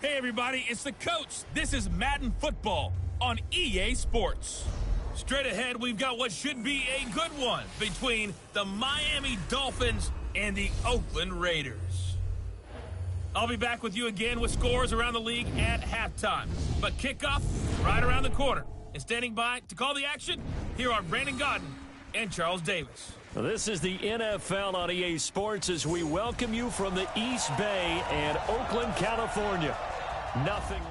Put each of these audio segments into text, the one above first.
Hey everybody, it's the coach. This is Madden Football on EA Sports. Straight ahead, we've got what should be a good one between the Miami Dolphins and the Oakland Raiders. I'll be back with you again with scores around the league at halftime. But kickoff right around the corner. And standing by to call the action, here are Brandon Godden and Charles Davis. This is the NFL on EA Sports as we welcome you from the East Bay and Oakland, California. Nothing.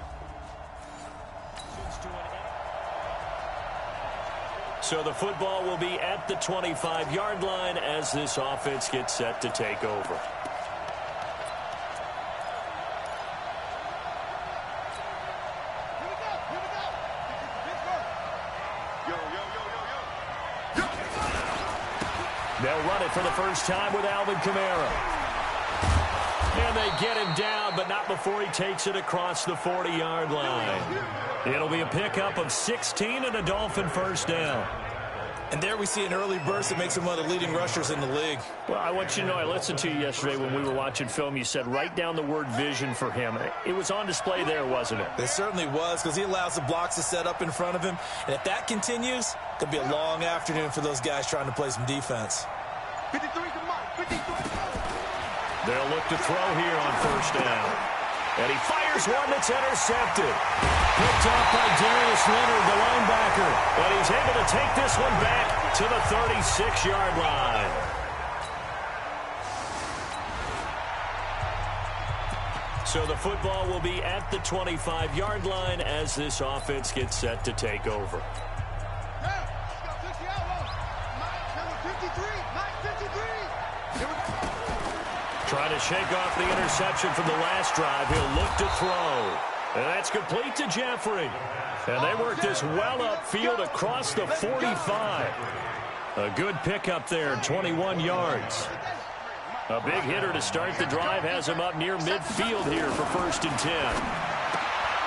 So the football will be at the 25-yard line as this offense gets set to take over. They'll run it for the first time with Alvin Kamara. And they get him down, but not before he takes it across the 40-yard line. It'll be a pickup of 16 and a Dolphin first down. And there we see an early burst that makes him one of the leading rushers in the league. Well, I want you to know, I listened to you yesterday when we were watching film. You said write down the word vision for him. It was on display there, wasn't it? It certainly was, because he allows the blocks to set up in front of him. And if that continues, it could be a long afternoon for those guys trying to play some defense. 53 to Mike. 53. They'll look to throw here on first down. And he fires one that's intercepted. Picked up by Darius Leonard, the linebacker. And he's able to take this one back to the 36-yard line. So the football will be at the 25-yard line as this offense gets set to take over. Trying to shake off the interception from the last drive. He'll look to throw. And that's complete to Jeffrey. And they work this well upfield across the 45. A good pickup there, 21 yards. A big hitter to start the drive has him up near midfield here for 1st and 10.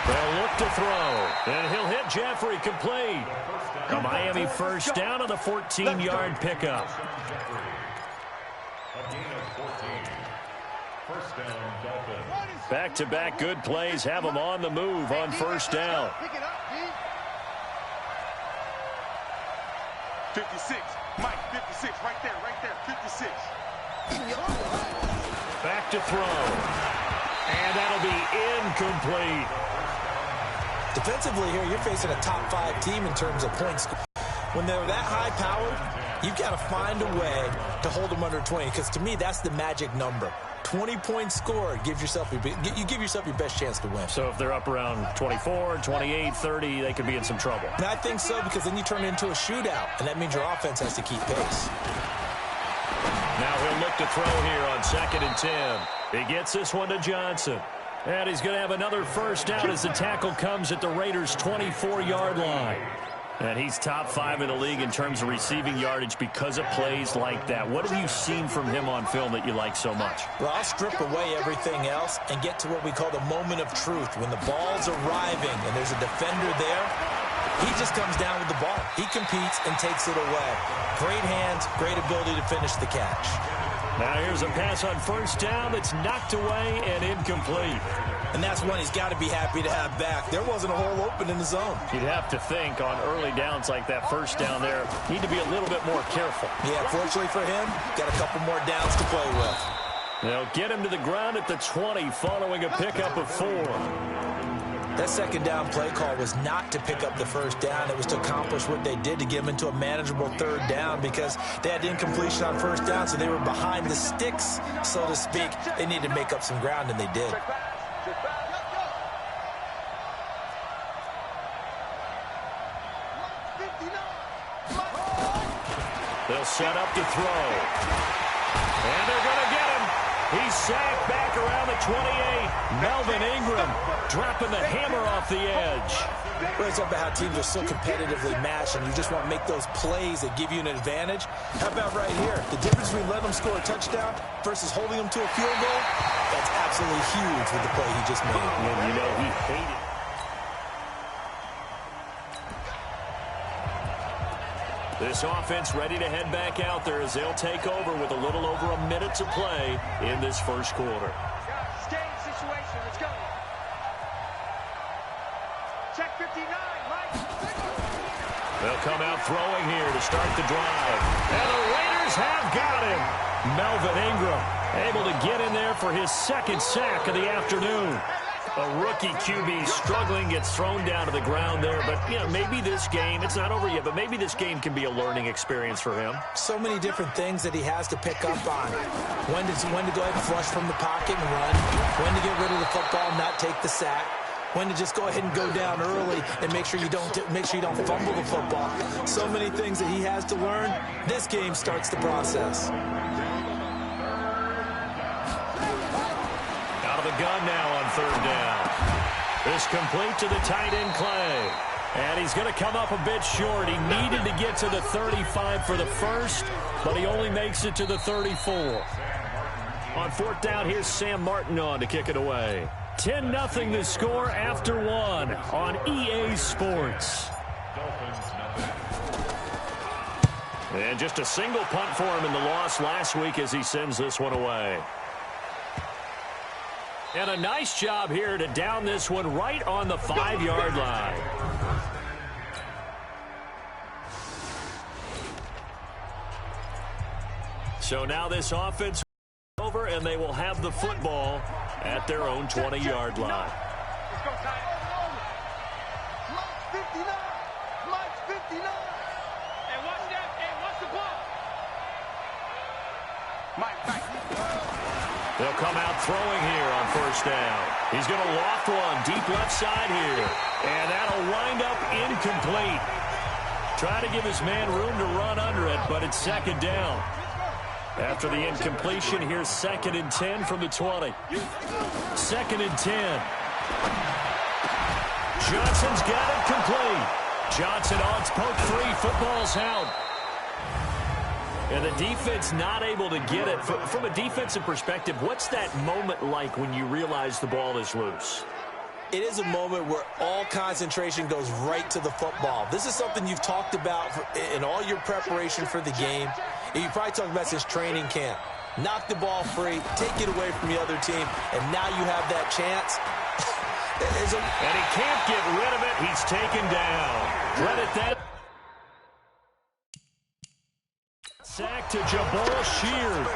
They'll look to throw. And he'll hit Jeffrey complete. A Miami first down on the 14-yard pickup. Back-to-back good plays have them on the move on first down. 56. Mike, 56. Right there. 56. Back to throw. And that'll be incomplete. Defensively here, you're facing a top-5 team in terms of points. When they're that high-powered, you've got to find a way to hold them under 20, because to me, that's the magic number. 20 points scored, you give yourself your best chance to win. So if they're up around 24, 28, 30, they could be in some trouble. And I think so, because then you turn it into a shootout, and that means your offense has to keep pace. Now he'll look to throw here on 2nd and 10. He gets this one to Johnson. And he's going to have another first down as the tackle comes at the Raiders' 24-yard line. And he's top 5 in the league in terms of receiving yardage because of plays like that. What have you seen from him on film that you like so much? Well, I'll strip away everything else and get to what we call the moment of truth. When the ball's arriving and there's a defender there, he just comes down with the ball. He competes and takes it away. Great hands, great ability to finish the catch. Now here's a pass on first down that's knocked away and incomplete. And that's one he's got to be happy to have back. There wasn't a hole open in the zone. You'd have to think on early downs like that first down there, need to be a little bit more careful. Yeah, fortunately for him, got a couple more downs to play with. They'll get him to the ground at the 20 following a pickup of 4. That second down play call was not to pick up the first down. It was to accomplish what they did to get them into a manageable 3rd down, because they had incompletion on first down, so they were behind the sticks, so to speak. They needed to make up some ground, and they did. They'll set up to throw. And they're going to get him. He's sacked back around the 28. Melvin Ingram dropping the hammer off the edge. Well, it's about how teams are so competitively matched, and you just want to make those plays that give you an advantage. How about right here? The difference between letting them score a touchdown versus holding them to a field goal, that's absolutely huge with the play he just made. And you know he hated. This offense ready to head back out there as they'll take over with a little over a minute to play in this first quarter. Game situation. Let's go. They'll come out throwing here to start the drive. And the Raiders have got him. Melvin Ingram able to get in there for his second sack of the afternoon. A rookie QB struggling, gets thrown down to the ground there. But, you know, maybe this game, it's not over yet, but maybe this game can be a learning experience for him. So many different things that he has to pick up on. When to go ahead and flush from the pocket and run. When to get rid of the football and not take the sack. When to just go ahead and go down early and make sure you don't fumble the football. So many things that he has to learn. This game starts the process. Out of the gun now on third down. This complete to the tight end Clay. And he's going to come up a bit short. He needed to get to the 35 for the first, but he only makes it to the 34. On fourth down, here's Sam Martin on to kick it away. 10-0 the score after one on EA Sports. And just a single punt for him in the loss last week as he sends this one away. And a nice job here to down this one right on the 5-yard line. So now this offense over, and they will have the football at their own 20-yard line. Let's go, Ty. Mike's 59. Mike's 59. Hey, watch that. Hey, watch the ball. Mike. They'll come out throwing here on first down. He's going to loft one deep left side here. And that'll wind up incomplete. Try to give his man room to run under it, but it's second down. After the incompletion, here's 2nd and 10 from the 20. 2nd and 10. Johnson's got it complete. Johnson odds poke free. Football's out. And the defense not able to get it. From a defensive perspective, what's that moment like when you realize the ball is loose? It is a moment where all concentration goes right to the football. This is something you've talked about in all your preparation for the game. And you probably talked about since training camp. Knock the ball free, take it away from the other team, and now you have that chance. And he can't get rid of it. He's taken down. Credit that. Sack to Jabal Sheard.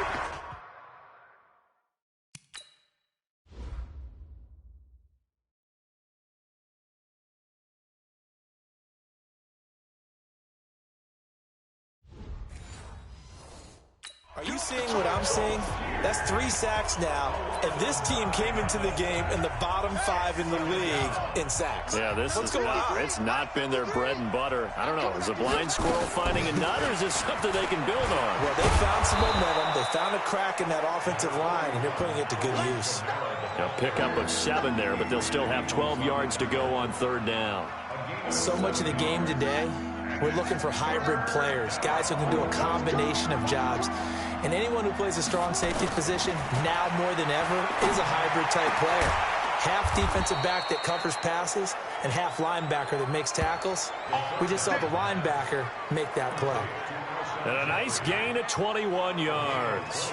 Are you seeing what I'm seeing? That's 3 sacks now, and this team came into the game in the bottom 5 in the league in sacks. Yeah, what's going on? It's not been their bread and butter. I don't know. Is a blind squirrel finding a nut, or is this something they can build on? Well, they found some momentum. They found a crack in that offensive line, and they're putting it to good use. A pickup of 7 there, but they'll still have 12 yards to go on third down. So much of the game today, we're looking for hybrid players, guys who can do a combination of jobs. And anyone who plays a strong safety position, now more than ever, is a hybrid-type player. Half defensive back that covers passes and half linebacker that makes tackles. We just saw the linebacker make that play. And a nice gain of 21 yards.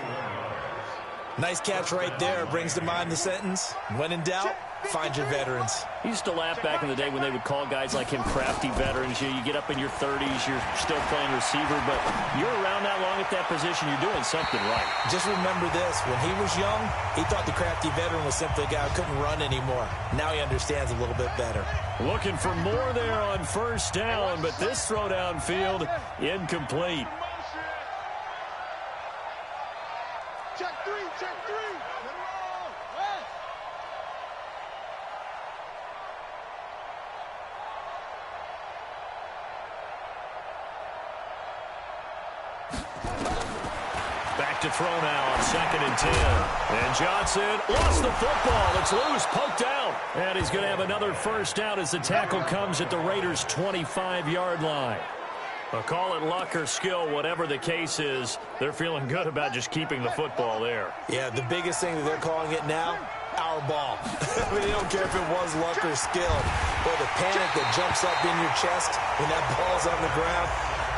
Nice catch right there. Brings to mind the sentence, when in doubt, find your veterans. He used to laugh back in the day when they would call guys like him crafty veterans. You get up in your 30s, you're still playing receiver, but you're around that long at that position, you're doing something right. Just remember this, when he was young, he thought the crafty veteran was simply a guy who couldn't run anymore. Now he understands a little bit better. Looking for more there on first down, but this throw downfield, incomplete. Check 3, check 3. Back to throw now on 2nd and 10. And Johnson lost the football. It's loose, poked out. And he's going to have another first down as the tackle comes at the Raiders' 25-yard line. Call it luck or skill, whatever the case is, they're feeling good about just keeping the football there. Yeah, the biggest thing that they're calling it now, our ball. I mean, they don't care if it was luck or skill, or the panic that jumps up in your chest when that ball's on the ground.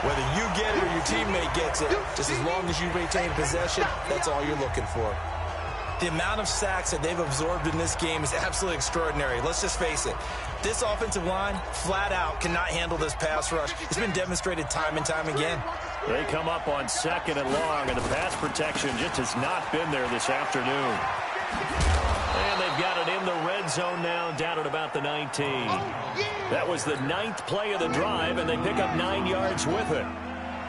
Whether you get it or your teammate gets it, just as long as you retain possession, that's all you're looking for. The amount of sacks that they've absorbed in this game is absolutely extraordinary. Let's just face it. This offensive line, flat out, cannot handle this pass rush. It's been demonstrated time and time again. They come up on 2nd and long, and the pass protection just has not been there this afternoon. And they've got it in the red zone now, down at about the 19. That was the 9th play of the drive, and they pick up 9 yards with it.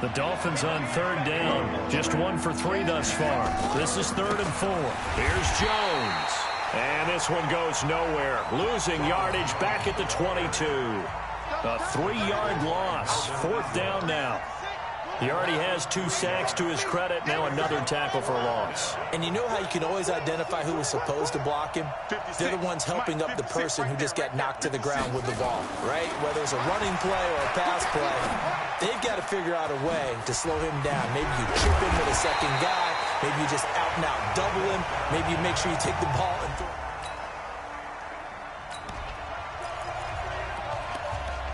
The Dolphins on 3rd down, just 1 for 3 thus far. This is 3rd and 4. Here's Jones. And this one goes nowhere. Losing yardage back at the 22. A 3-yard loss. 4th down now. He already has 2 sacks to his credit. Now another tackle for loss. And you know how you can always identify who was supposed to block him? They're the ones helping up the person who just got knocked to the ground with the ball, right? Whether it's a running play or a pass play, they've got to figure out a way to slow him down. Maybe you chip him with a second guy. Maybe you just out-and-out double him. Maybe you make sure you take the ball and throw.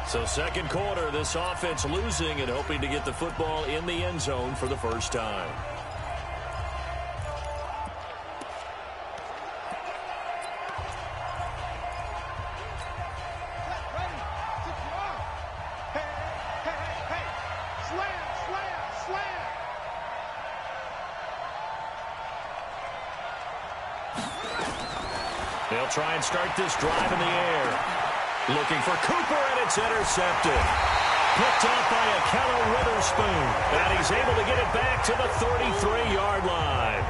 So 2nd quarter, this offense losing and hoping to get the football in the end zone for the first time. They'll try and start this drive in the air. Looking for Cooper, and it's intercepted. Picked off by a Keller Witherspoon. And he's able to get it back to the 33-yard line.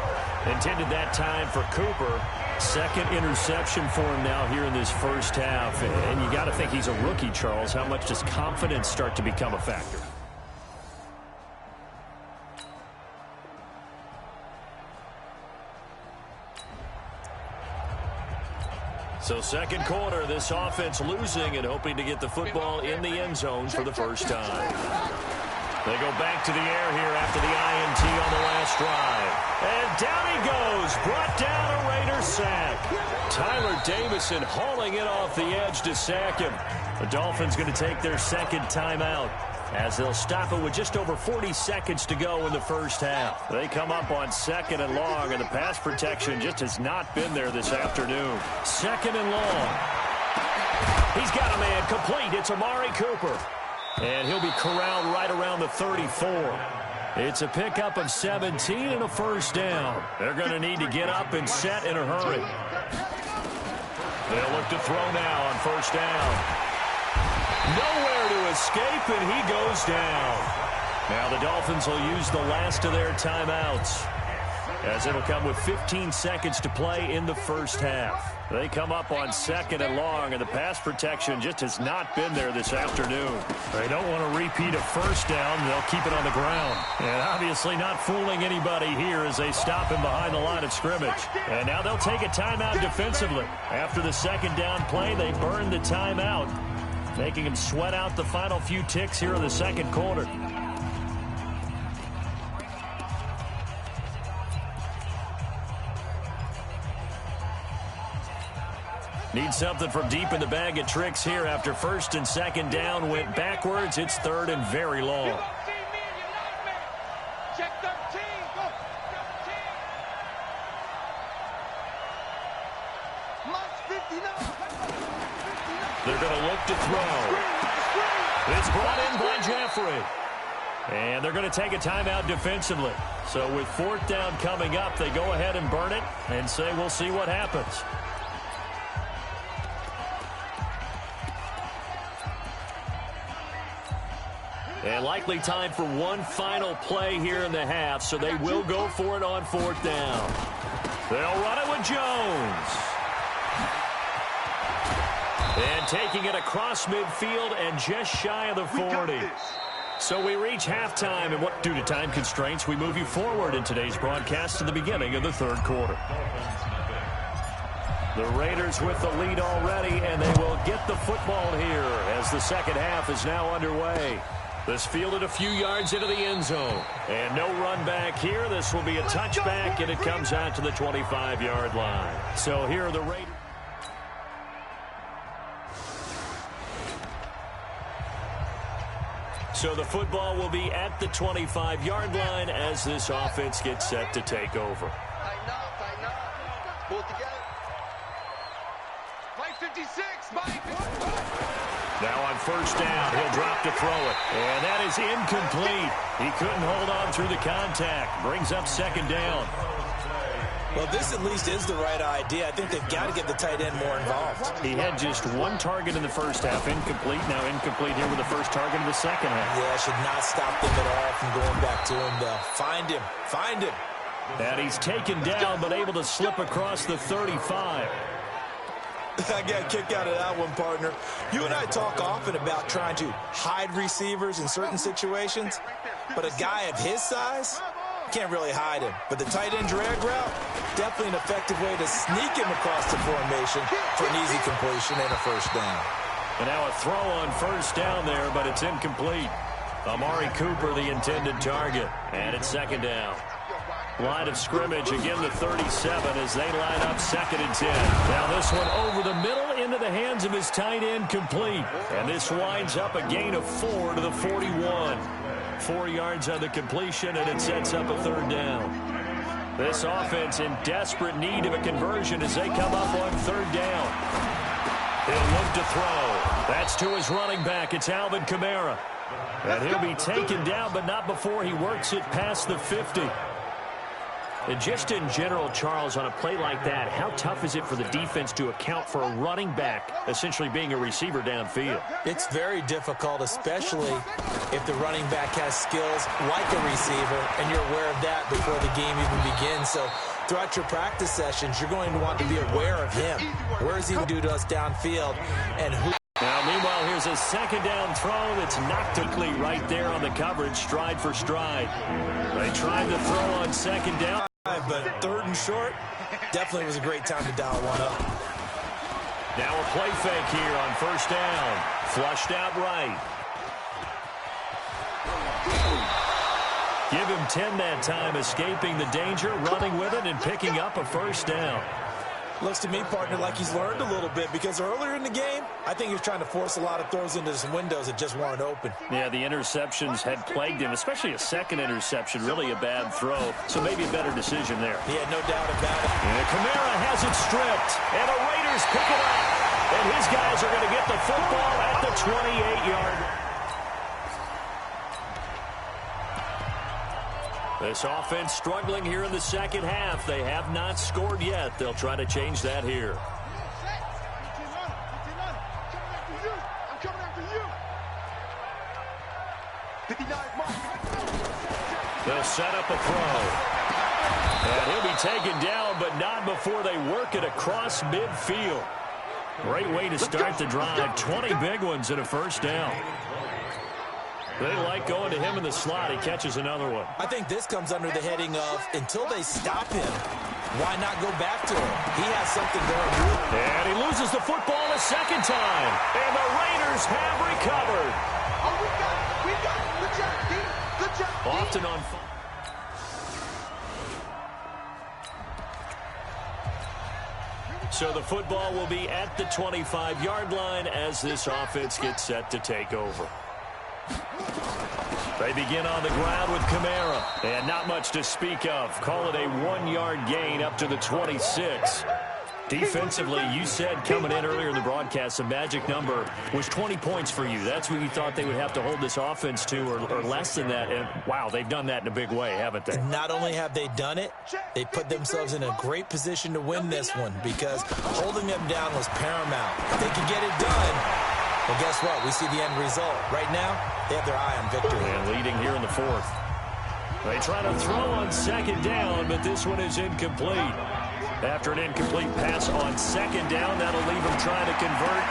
Intended that time for Cooper. 2nd interception for him now here in this first half. And you got to think he's a rookie, Charles. How much does confidence start to become a factor? So 2nd quarter, this offense losing and hoping to get the football in the end zone for the first time. They go back to the air here after the INT on the last drive. And down he goes, brought down a Raider sack. Tyler Davison hauling it off the edge to sack him. The Dolphins going to take their 2nd timeout, as they'll stop it with just over 40 seconds to go in the first half. They come up on 2nd and long, and the pass protection just has not been there this afternoon. 2nd and long. He's got a man complete. It's Amari Cooper. And he'll be corralled right around the 34. It's a pickup of 17 and a first down. They're going to need to get up and set in a hurry. They'll look to throw now on first down. Nowhere to escape, and he goes down. Now the Dolphins will use the last of their timeouts, as it'll come with 15 seconds to play in the first half. They come up on 2nd and long, and the pass protection just has not been there this afternoon. They don't want to repeat a first down. They'll keep it on the ground. And obviously not fooling anybody here as they stop him behind the line of scrimmage. And now they'll take a timeout defensively. After the 2nd down play, they burn the timeout, making him sweat out the final few ticks here in the 2nd quarter. Need something from deep in the bag of tricks here after 1st and 2nd down went backwards. It's 3rd and very long. Check 13. Go. 13. They're going to look to throw. It's brought in by Jeffrey. And they're going to take a timeout defensively. So with 4th down coming up, they go ahead and burn it and say we'll see what happens. And likely time for one final play here in the half, so they will go for it on 4th down. They'll run it with Jones. And taking it across midfield and just shy of the 40. So we reach halftime, and due to time constraints, we move you forward in today's broadcast to the beginning of the 3rd quarter. The Raiders with the lead already, and they will get the football here as the 2nd half is now underway. This fielded a few yards into the end zone. And no run back here. This will be a touchback, and it comes out to the 25-yard line. So here are the Raiders. So the football will be at the 25-yard line as this offense gets set to take over. Pull it together. Mike 56, Mike. Now on first down, he'll drop to throw it. And that is incomplete. He couldn't hold on through the contact. Brings up second down. Well, this at least is the right idea. I think they've got to get the tight end more involved. He had just one target in the first half, incomplete. Now incomplete here with the first target of the second half. Yeah, should not stop them at all from going back to him, though. Find him. Find him. And he's taken down, but able to slip across the 35. I got a kick out of that one, partner. You and I talk often about trying to hide receivers in certain situations, but a guy of his size can't really hide him. But the tight end drag route, definitely an effective way to sneak him across the formation for an easy completion and a first down. And now a throw on first down there, but it's incomplete. Amari Cooper, the intended target, and it's second down. Line of scrimmage, again the 37 as they line up second and 10. Now this one over the middle into the hands of his tight end, complete. And this winds up a gain of 4 to the 41. 4 yards on the completion, and it sets up a third down. This offense in desperate need of a conversion as they come up on third down. He'll look to throw. That's to his running back. It's Alvin Kamara. And he'll be taken down, but not before he works it past the 50. And just in general, Charles, on a play like that, how tough is it for the defense to account for a running back essentially being a receiver downfield? It's very difficult, especially if the running back has skills like a receiver, and you're aware of that before the game even begins. So throughout your practice sessions, you're going to want to be aware of him. Where is he going to do to us downfield, and who? Now, meanwhile, here's a second down throw that's knocked complete right there on the coverage, stride for stride. They tried to throw on second down. But third and short, definitely was a great time to dial one up. Now a play fake here on first down. Flushed out right. Give him 10 that time, escaping the danger, running with it, and picking up a first down. Looks to me, partner, like he's learned a little bit, because earlier in the game, I think he was trying to force a lot of throws into some windows that just weren't open. Yeah, the interceptions had plagued him, especially a second interception, really a bad throw, so maybe a better decision there. He had no doubt about it. And Kamara has it stripped, and the Raiders pick it up, and his guys are going to get the football at the 28-yard line. This offense struggling here in the second half. They have not scored yet. They'll try to change that here. They'll set up a throw. And he'll be taken down, but not before they work it across midfield. Great way to start the drive. 20 big ones and a first down. They like going to him in the slot. He catches another one. I think this comes under the heading of, until they stop him, why not go back to him? He has something going good. And he loses the football a second time. And the Raiders have recovered. Oh, we got it. Good job, D. Good job, D. Often on So the football will be at the 25-yard line as this offense gets set to take over. They begin on the ground with Kamara, and not much to speak of. Call it a 1-yard gain up to the 26. Defensively, you said coming in earlier in the broadcast, the magic number was 20 points for you. That's what you thought they would have to hold this offense to, or less than that. And wow, they've done that in a big way, haven't they? Not only have they done it, they put themselves in a great position to win this one, because holding them down was paramount. If they could get it done, well, guess what? We see the end result. Right now, they have their eye on victory. And leading here in the fourth. They try to throw on second down, but this one is incomplete. After an incomplete pass on second down, that'll leave them trying to convert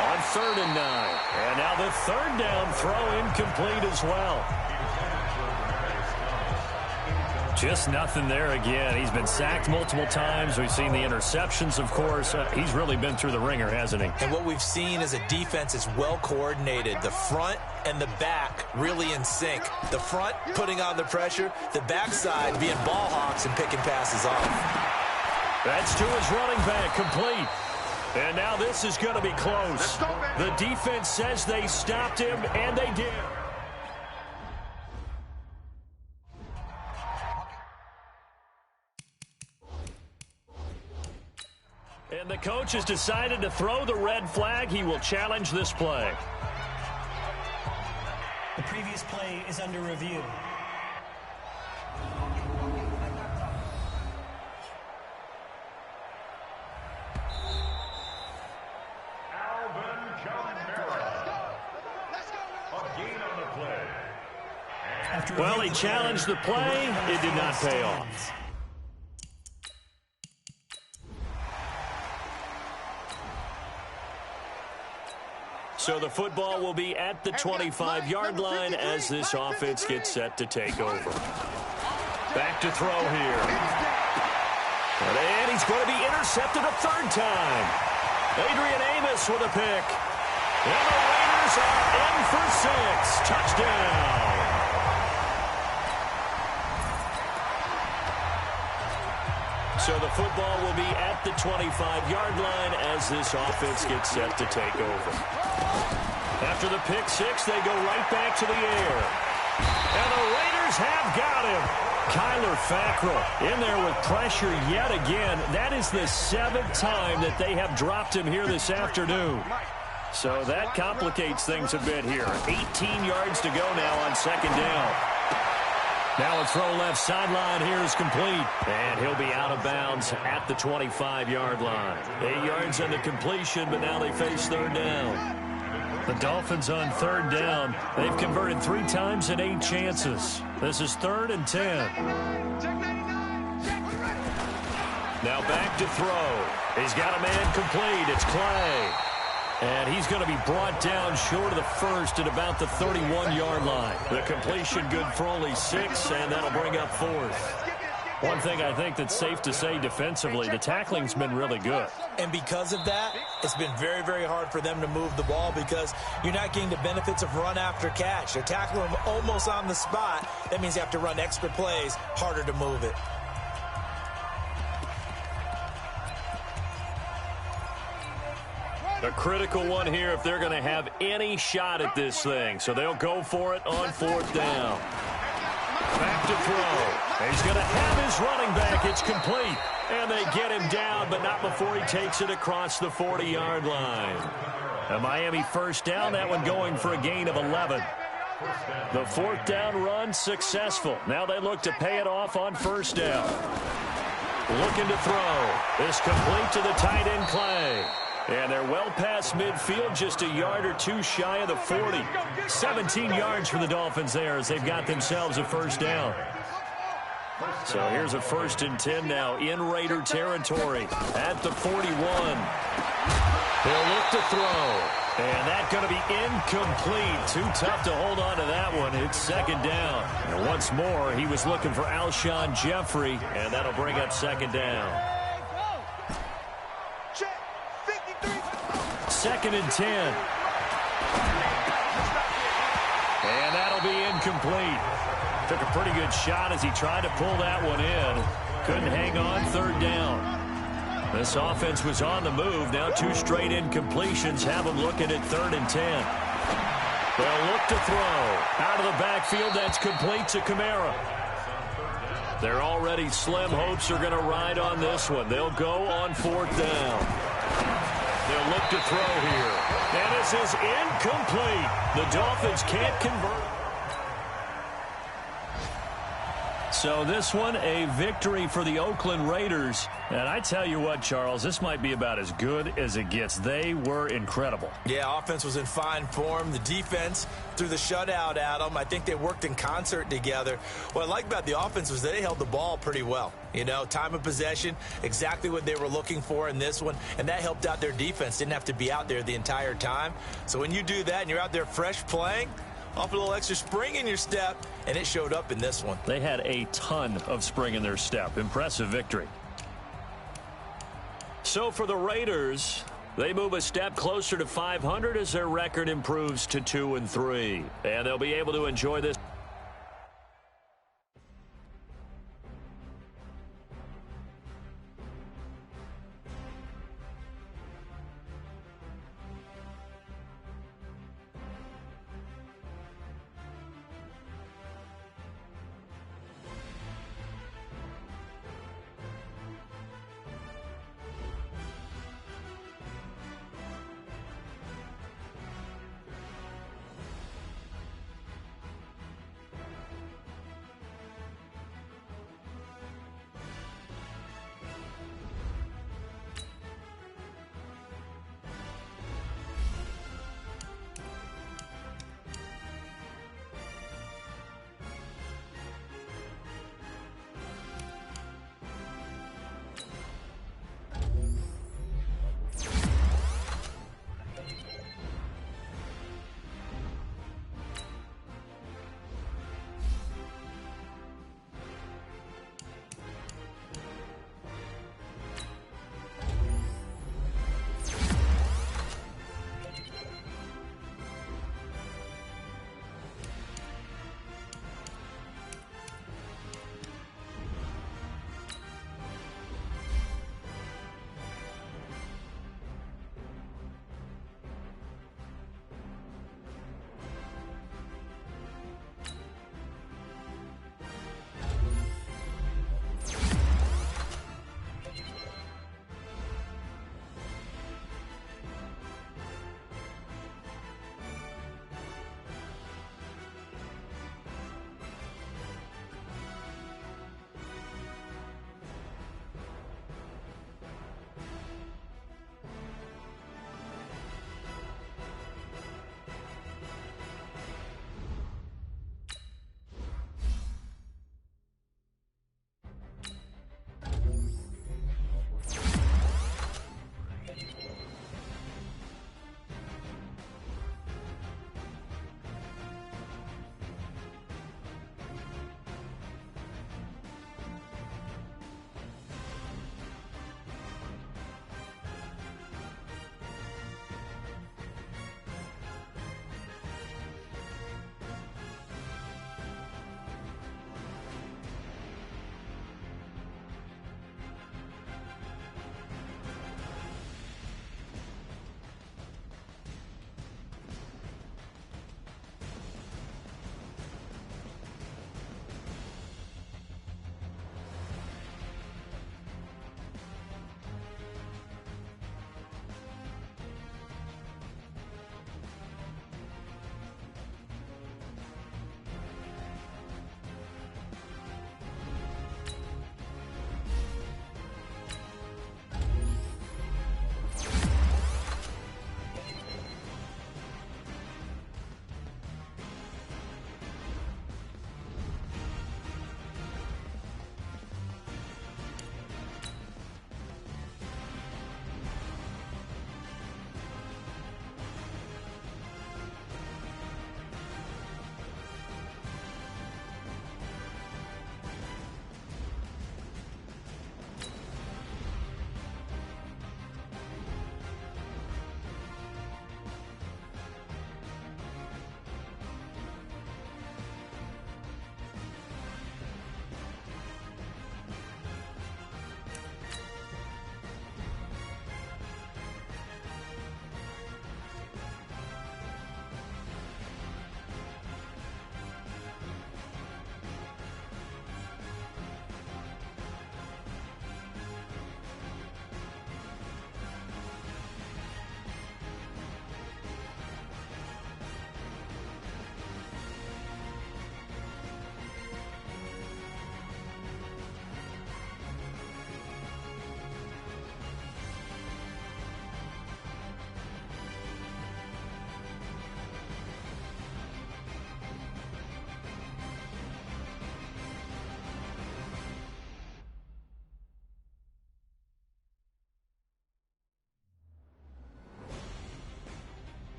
on 3rd and 9. And now the third down throw incomplete as well. Just nothing there again. He's been sacked multiple times. We've seen the interceptions, of course. He's really been through the ringer, hasn't he? And what we've seen is a defense is well coordinated. The front and the back really in sync. The front putting on the pressure, the backside being ball hawks and picking passes off. That's to his running back, complete. And now this is going to be close. The defense says they stopped him, and they did. And the coach has decided to throw the red flag. He will challenge this play. The previous play is under review. Well, he challenged the play. It did not pay off. So the football will be at the 25-yard line as this offense gets set to take over. Back to throw here. And he's going to be intercepted a third time. Adrian Amos with a pick. And the Raiders are in for 6. Touchdown. So the football will be at the 25-yard line as this offense gets set to take over. After the pick six, they go right back to the air. And the Raiders have got him. Kyler Fackrell in there with pressure yet again. That is the 7th time that they have dropped him here this afternoon. So that complicates things a bit here. 18 yards to go now on second down. Now a throw left sideline here is complete. And he'll be out of bounds at the 25-yard line. 8 yards on the completion, but now they face third down. The Dolphins on third down. They've converted 3 times in 8 chances. This is 3rd and 10. Now back to throw. He's got a man complete. It's Clay. And he's going to be brought down short of the first at about the 31-yard line. The completion good for only 6, and that'll bring up 4th. One thing I think that's safe to say defensively, the tackling's been really good. And because of that, it's been very, very hard for them to move the ball because you're not getting the benefits of run after catch. They're tackling them almost on the spot. That means you have to run extra plays, harder to move it. A critical one here if they're going to have any shot at this thing. So they'll go for it on 4th down. Back to throw. He's going to have his running back. It's complete. And they get him down, but not before he takes it across the 40-yard line. A Miami first down, that one going for a gain of 11. The 4th down run successful. Now they look to pay it off on 1st down. Looking to throw. This complete to the tight end Clay. And they're well past midfield, just a yard or 2 shy of the 40. 17 yards for the Dolphins there as they've got themselves a 1st down. So here's a 1st and 10 now in Raider territory at the 41. They'll look to throw. And that's going to be incomplete. Too tough to hold on to that one. It's 2nd down. And once more, he was looking for Alshon Jeffrey, and that'll bring up 2nd down. 2nd and 10. And that'll be incomplete. Took a pretty good shot as he tried to pull that one in. Couldn't hang on 3rd down. This offense was on the move. Now 2 straight incompletions have them looking at 3rd and 10. They'll look to throw. Out of the backfield, that's complete to Kamara. Their already slim hopes are going to ride on this one. They'll go on 4th down. They'll look to throw here. And this is incomplete. The Dolphins can't convert. So this one, a victory for the Oakland Raiders. And I tell you what, Charles, this might be about as good as it gets. They were incredible. Yeah, offense was in fine form. The defense threw the shutout at them. I think they worked in concert together. What I like about the offense was they held the ball pretty well. You know, time of possession, exactly what they were looking for in this one. And that helped out their defense. Didn't have to be out there the entire time. So when you do that and you're out there fresh playing, off a little extra spring in your step, and it showed up in this one. They had a ton of spring in their step. Impressive victory. So for the Raiders, they move a step closer to 500 as their record improves to 2-3. And they'll be able to enjoy this.